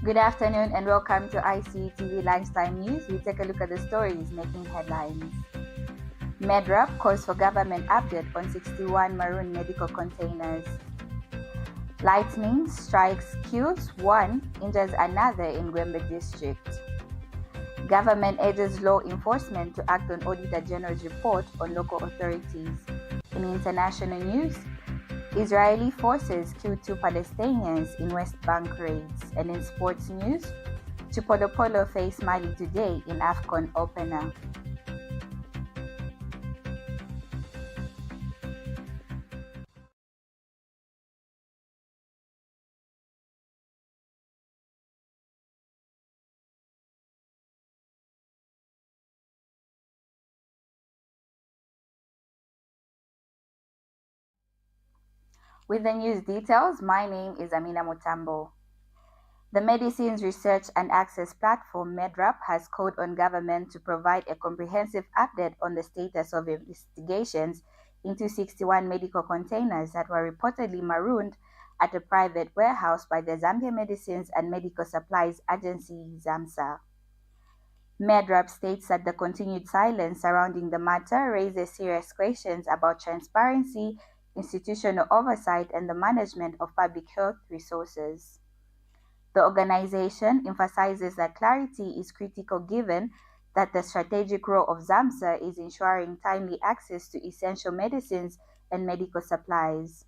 Good afternoon and welcome to ICU TV Lunchtime News. We take a look at the stories making headlines. Medrap calls for government update on 61 marooned medical containers. Lightning strikes, kills one, injures another in Gwembe district. Government urges law enforcement to act on Auditor General's report on local authorities. In international news, Israeli forces killed 2 Palestinians in West Bank raids. And in sports news, Chipolopolo face Mali today in AFCON opener. With the news details, my name is Amina Mutambo. The Medicines Research and Access Platform, Medrap, has called on government to provide a comprehensive update on the status of investigations into 61 medical containers that were reportedly marooned at a private warehouse by the Zambia Medicines and Medical Supplies Agency, ZAMSA. Medrap states that the continued silence surrounding the matter raises serious questions about transparency, institutional oversight, and the management of public health resources. The organization emphasizes that clarity is critical given that the strategic role of ZAMSA is ensuring timely access to essential medicines and medical supplies.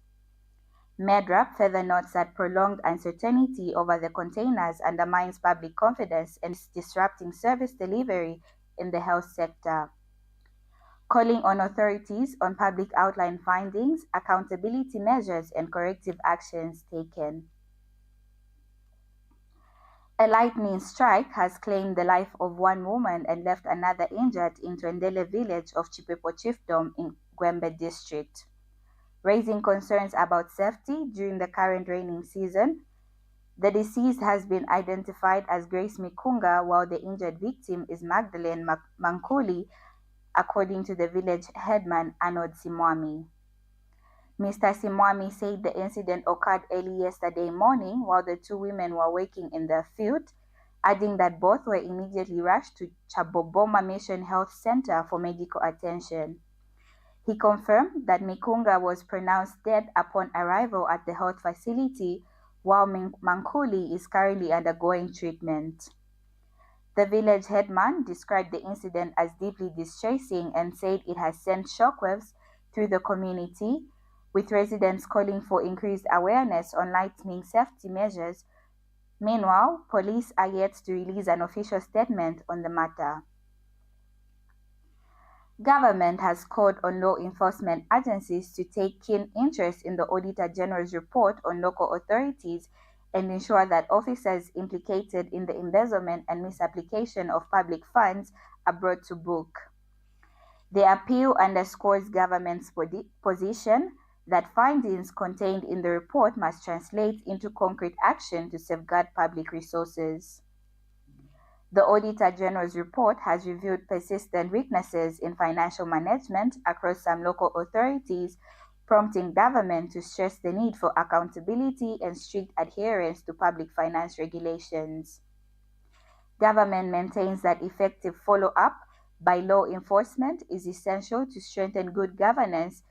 Medrap further notes that prolonged uncertainty over the containers undermines public confidence and is disrupting service delivery in the health sector. Calling on authorities on public outline findings, accountability measures, and corrective actions taken. A lightning strike has claimed the life of one woman and left another injured in Twendele village of Chipolopolo chiefdom in Gwembe district. Raising concerns about safety during the current raining season, the deceased has been identified as Grace Mikunga, while the injured victim is Magdalene Mankuli, according to the village headman Arnold Simwami. Mr. Simwami said the incident occurred early yesterday morning while the 2 women were working in their field, adding that both were immediately rushed to Chaboboma Mission Health Center for medical attention. He confirmed that Mikunga was pronounced dead upon arrival at the health facility, while Mankuli is currently undergoing treatment. The village headman described the incident as deeply distressing and said it has sent shockwaves through the community, with residents calling for increased awareness on lightning safety measures. Meanwhile, police are yet to release an official statement on the matter. Government has called on law enforcement agencies to take keen interest in the Auditor General's report on local authorities and ensure that officers implicated in the embezzlement and misapplication of public funds are brought to book. The appeal underscores government's position that findings contained in the report must translate into concrete action to safeguard public resources. The Auditor General's report has revealed persistent weaknesses in financial management across some local authorities, prompting government to stress the need for accountability and strict adherence to public finance regulations. Government maintains that effective follow-up by law enforcement is essential to strengthen good governance,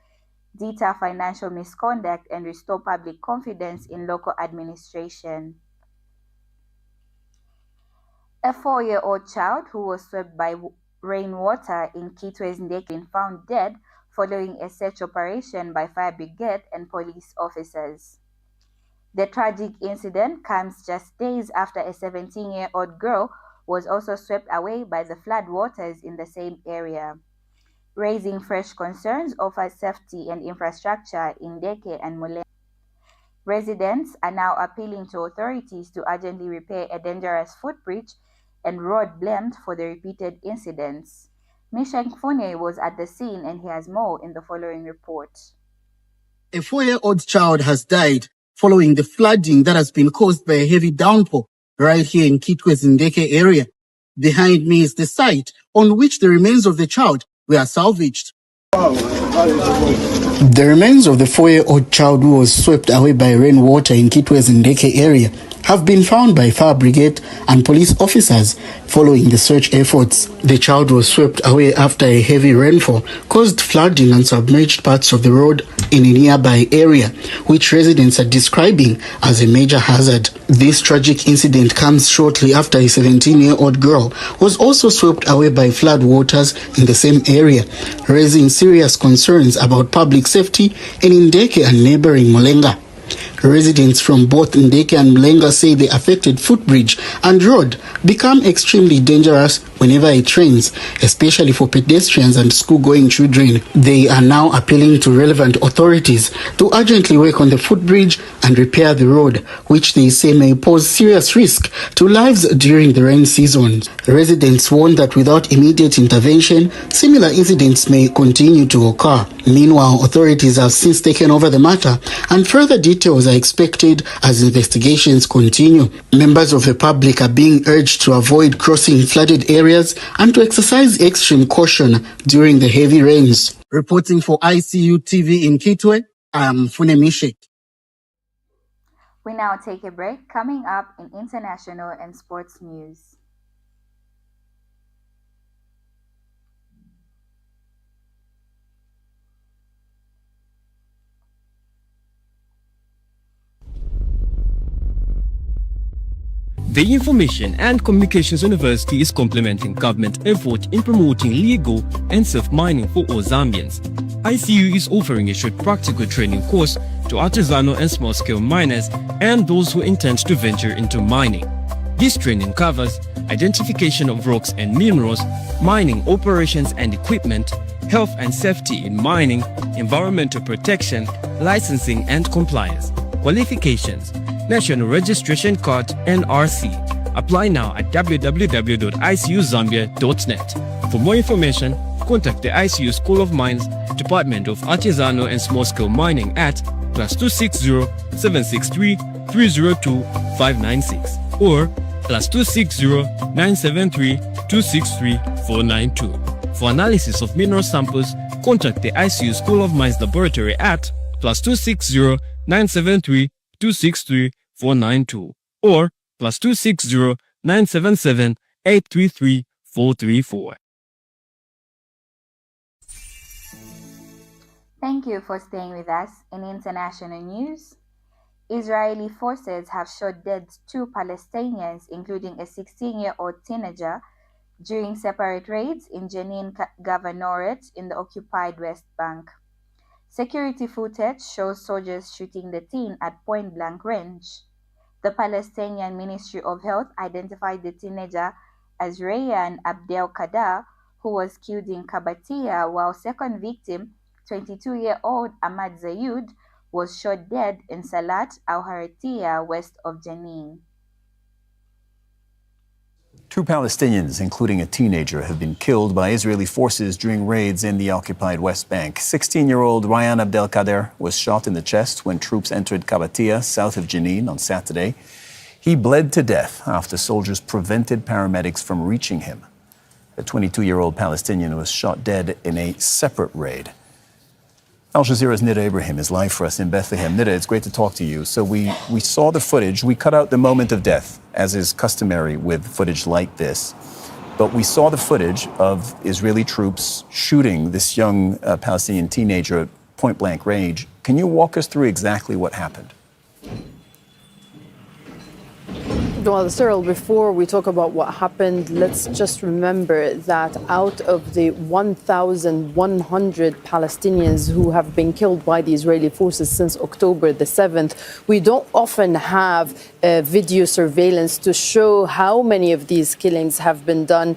deter financial misconduct, and restore public confidence in local administration. A 4-year-old child who was swept by rainwater in Kitwezindeke been found dead following a search operation by fire brigade and police officers. The tragic incident comes just days after a 17-year-old girl was also swept away by the flood waters in the same area, raising fresh concerns over safety and infrastructure in Deke and Mule. Residents are now appealing to authorities to urgently repair a dangerous footbridge and road blamed for the repeated incidents. Misha Mfune was at the scene and he has more in the following report. A 4-year-old child has died following the flooding that has been caused by a heavy downpour right here in Kitwezindeke area. Behind me is the site on which the remains of the child were salvaged. The remains of the 4-year-old child who was swept away by rainwater in Kitwezindeke area have been found by fire brigade and police officers following the search efforts. The child was swept away after a heavy rainfall caused flooding and submerged parts of the road in a nearby area, which residents are describing as a major hazard. This tragic incident comes shortly after a 17-year-old girl was also swept away by flood waters in the same area, raising serious concerns about public safety in Ndeke and neighboring Molenga. Residents from both Ndeke and Mlenga say the affected footbridge and road become extremely dangerous whenever it rains, especially for pedestrians and school-going children. They are now appealing to relevant authorities to urgently work on the footbridge and repair the road, which they say may pose serious risk to lives during the rain season. Residents warn that without immediate intervention, similar incidents may continue to occur. Meanwhile, authorities have since taken over the matter, and further details are expected as investigations continue. Members of the public are being urged to avoid crossing flooded areas and to exercise extreme caution during the heavy rains. Reporting for ICU TV in Kitwe, I am Fune Mishek. We now take a break. Coming up in international and sports news. The Information and Communications University is complementing government effort in promoting legal and safe mining for all Zambians. ICU is offering a short practical training course to artisanal and small-scale miners and those who intend to venture into mining. This training covers identification of rocks and minerals, mining operations and equipment, health and safety in mining, environmental protection, licensing and compliance. Qualifications: National Registration Card NRC. Apply now at www.icuzambia.net. For more information, contact the ICU School of Mines, Department of Artisanal and Small-Scale Mining at +260 763 302 596 or +260 973 263 492. For analysis of mineral samples, contact the ICU School of Mines Laboratory at +260 973 263 492 or +260 977 833 434. Thank you for staying with us. In international news, Israeli forces have shot dead 2 Palestinians, including a 16-year-old teenager, during separate raids in Jenin Governorate in the occupied West Bank. Security footage shows soldiers shooting the teen at point-blank range. The Palestinian Ministry of Health identified the teenager as Rayyan Abdelkader, who was killed in Kabatia, while second victim, 22-year-old Ahmad Zayud, was shot dead in Salat al-Haritiya, west of Jenin. 2 Palestinians, including a teenager, have been killed by Israeli forces during raids in the occupied West Bank. 16-year-old Rayyan Abdelkader was shot in the chest when troops entered Kabatia, south of Jenin, on Saturday. He bled to death after soldiers prevented paramedics from reaching him. A 22-year-old Palestinian was shot dead in a separate raid. Al Jazeera's Nida Ibrahim is live for us in Bethlehem. Nida, it's great to talk to you. So we saw the footage. We cut out the moment of death, as is customary with footage like this. But we saw the footage of Israeli troops shooting this young Palestinian teenager at point-blank range. Can you walk us through exactly what happened? Well, Cyril, before we talk about what happened, let's just remember that out of the 1,100 Palestinians who have been killed by the Israeli forces since October the 7th, we don't often have video surveillance to show how many of these killings have been done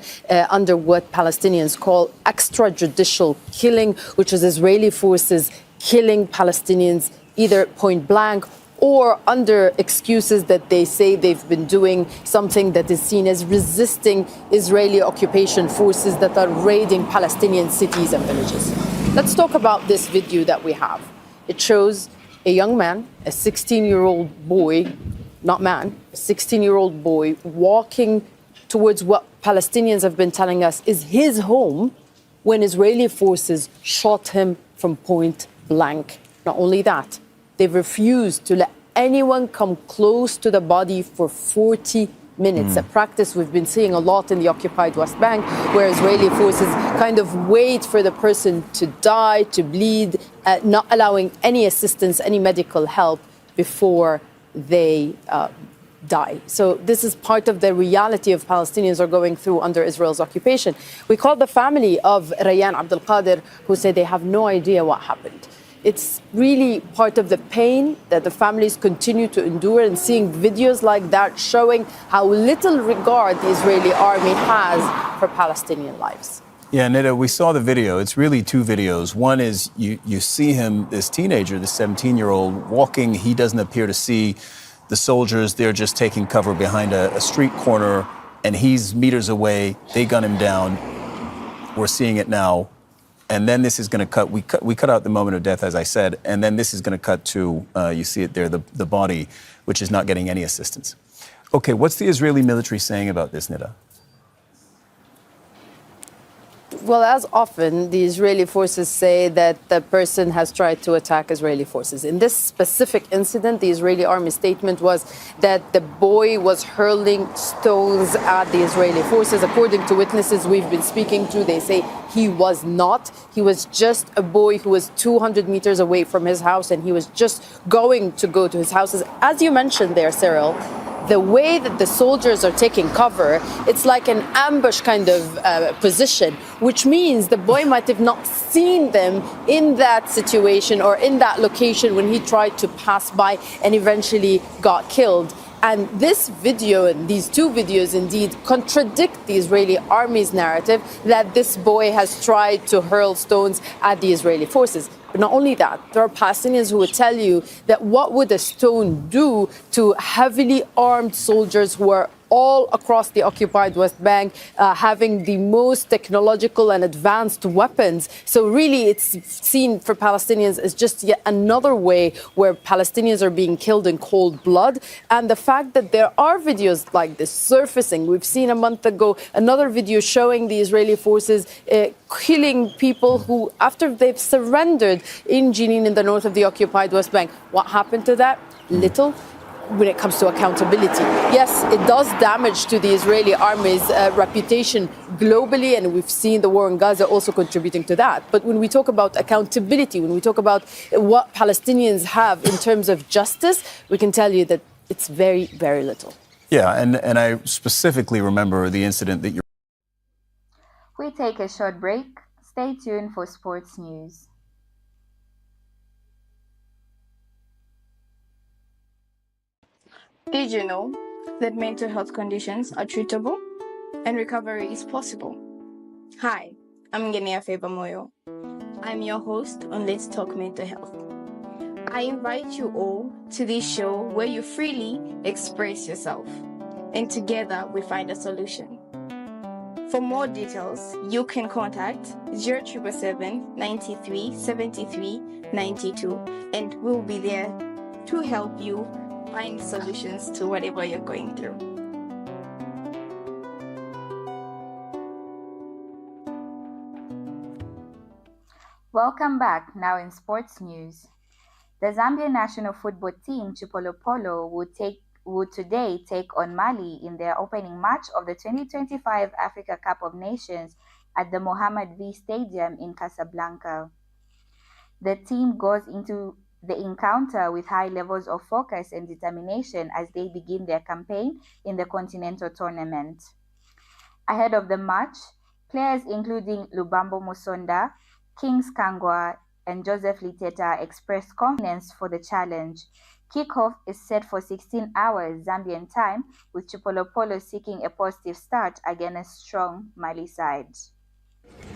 under what Palestinians call extrajudicial killing, which is Israeli forces killing Palestinians either point blank or under excuses that they say they've been doing something that is seen as resisting Israeli occupation forces that are raiding Palestinian cities and villages. Let's talk about this video that we have. It shows a young man, a 16-year-old boy, not man, a 16-year-old boy walking towards what Palestinians have been telling us is his home when Israeli forces shot him from point blank. Not only that, they've refused to let anyone come close to the body for 40 minutes. A practice we've been seeing a lot in the occupied West Bank, where Israeli forces kind of wait for the person to die, to bleed, not allowing any assistance, any medical help before they die. So this is part of the reality of Palestinians are going through under Israel's occupation. We called the family of Rayyan Abdel Qadir, who said they have no idea what happened. It's really part of the pain that the families continue to endure, and seeing videos like that showing how little regard the Israeli army has for Palestinian lives. Yeah, Nida, we saw the video. It's really two videos. One is you see him, this teenager, this 17-year-old, walking. He doesn't appear to see the soldiers. They're just taking cover behind a street corner, and he's meters away. They gun him down. We're seeing it now. And then this is going to cut. We cut out the moment of death, as I said, and then this is going to cut to, you see it there, the body, which is not getting any assistance. Okay, what's the Israeli military saying about this, Nida? Well, as often, the Israeli forces say that the person has tried to attack Israeli forces. In this specific incident, the Israeli army statement was that the boy was hurling stones at the Israeli forces. According to witnesses we've been speaking to, they say he was not. He was just a boy who was 200 meters away from his house, and he was just going to go to his houses. As you mentioned there, Cyril, the way that the soldiers are taking cover, it's like an ambush kind of position, which means the boy might have not seen them in that situation or in that location when he tried to pass by and eventually got killed. And this video and these two videos indeed contradict the Israeli army's narrative that this boy has tried to hurl stones at the Israeli forces. But not only that, there are Palestinians who would tell you that what would a stone do to heavily armed soldiers who are all across the occupied West Bank, having the most technological and advanced weapons. So really, it's seen for Palestinians as just yet another way where Palestinians are being killed in cold blood. And the fact that there are videos like this surfacing, we've seen a month ago another video showing the Israeli forces killing people who, after they've surrendered in Jenin in the north of the occupied West Bank. What happened to that? Little. When it comes to accountability. Yes, it does damage to the Israeli army's reputation globally, and we've seen the war in Gaza also contributing to that. But when we talk about accountability, when we talk about what Palestinians have in terms of justice, we can tell you that it's very, very little. Yeah, and I specifically remember the incident that you... We take a short break. Stay tuned for sports news. Did you know that mental health conditions are treatable and recovery is possible? Hi, I'm Genia Febamoyo. I'm your host on Let's Talk Mental Health. I invite you all to this show where you freely express yourself, and together we find a solution. For more details, you can contact 0777 93 73 92, and we'll be there to help you find solutions to whatever you're going through. Welcome back. Now in sports news. The Zambian national football team, Chipolopolo, would today take on Mali in their opening match of the 2025 Africa Cup of Nations at the Mohammed V Stadium in Casablanca. The team goes into the encounter with high levels of focus and determination as they begin their campaign in the continental tournament. Ahead of the match, players including Lubambo Musonda, Kings Kangwa, and Joseph Liteta expressed confidence for the challenge. Kickoff is set for 16 hours Zambian time, with Chipolopolo seeking a positive start against a strong Mali side.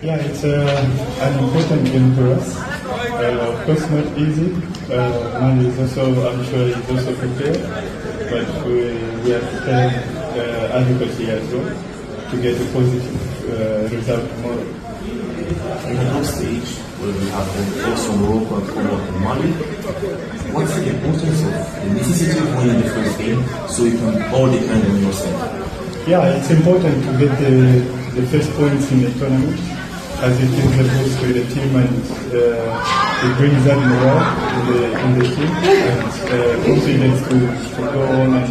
Yeah, it's an important game for us. Of course, not easy. Mali is also, I'm sure, is also prepared, but we are prepared adequately as well to get a positive result tomorrow. In the group stage, where we have also Morocco and Congo and Mali, what's the importance of the necessity of winning the first game so you can all depend on yourself? Yeah, it's important to get the first points in the tournament, as it gives a boost to the team and the it brings that morale in the team and confidence to go on and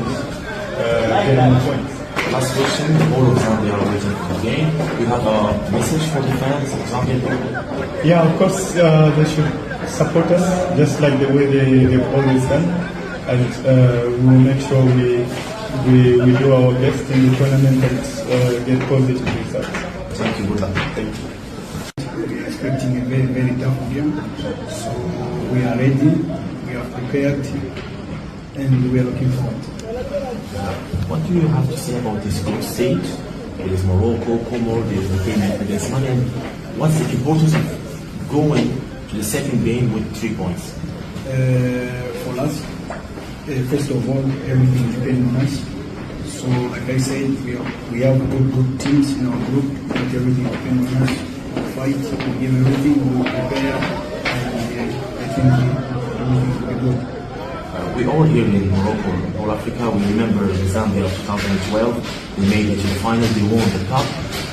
get more points. Last question, all of Zambia are waiting for the game. You have a message for the fans of Zambian people? Yeah, of course, they should support us just like the way they've always done. And we will make sure we do our best in the tournament and get positive results. Thank you, good luck. Thank you. We are expecting a very, very tough game. So we are ready, we are prepared, and we are looking forward. What do you have to say about this group stage? There is Morocco, Comor, there is the game against Mali. And what's the importance of going to the second game with 3 points? For us, first of all, everything depends on us. So, like I said, we have good teams in our group, but everything depends on us. We fight, we give everything, we prepare, and I think everything will be good. We all here in Morocco, all Africa, we remember the Zambia of 2012. We made it to the final, they won the cup.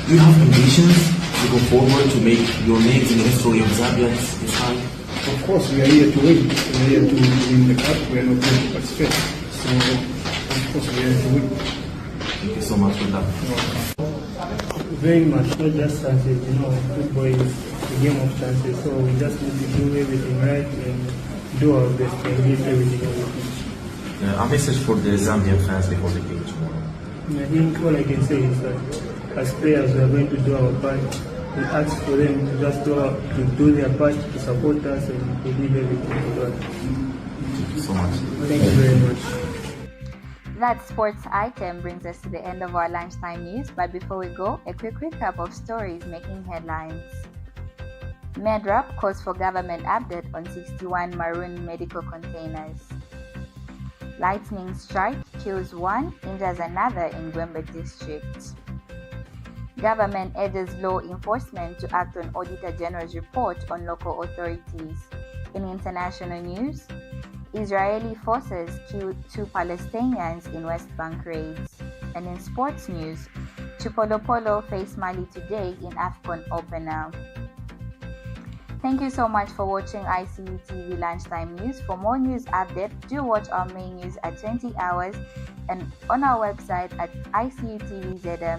Do you have ambitions to go forward to make your names in the history of Zambia this time? Of course, we are here to win. We are here to win the cup. We are not here to participate. So, of course, we are here to win. Thank you so much for that. Very much, not just chances. Football is a game of chances. So we just need to do everything right and do our best and give everything on the pitch. A message for the Zambian fans before the game tomorrow. I think all I can say is that as players, we are going to do our part. We ask for them to just do their part to support us and to leave everything to God. Thank you so much. Thank you very much. That sports item brings us to the end of our lunchtime news, but before we go, a quick recap of stories making headlines. Medrap calls for government update on 61 marooned medical containers. Lightning strike kills one, injures another in Gwembe district. Government urges law enforcement to act on Auditor General's report on local authorities. In international news, Israeli forces killed 2 Palestinians in West Bank raids. And in sports news, Chipolopolo face Mali today in AFCON opener. Thank you so much for watching ICU TV Lunchtime News. For more news updates, do watch our main news at 20 hours and on our website at icutvzm.com.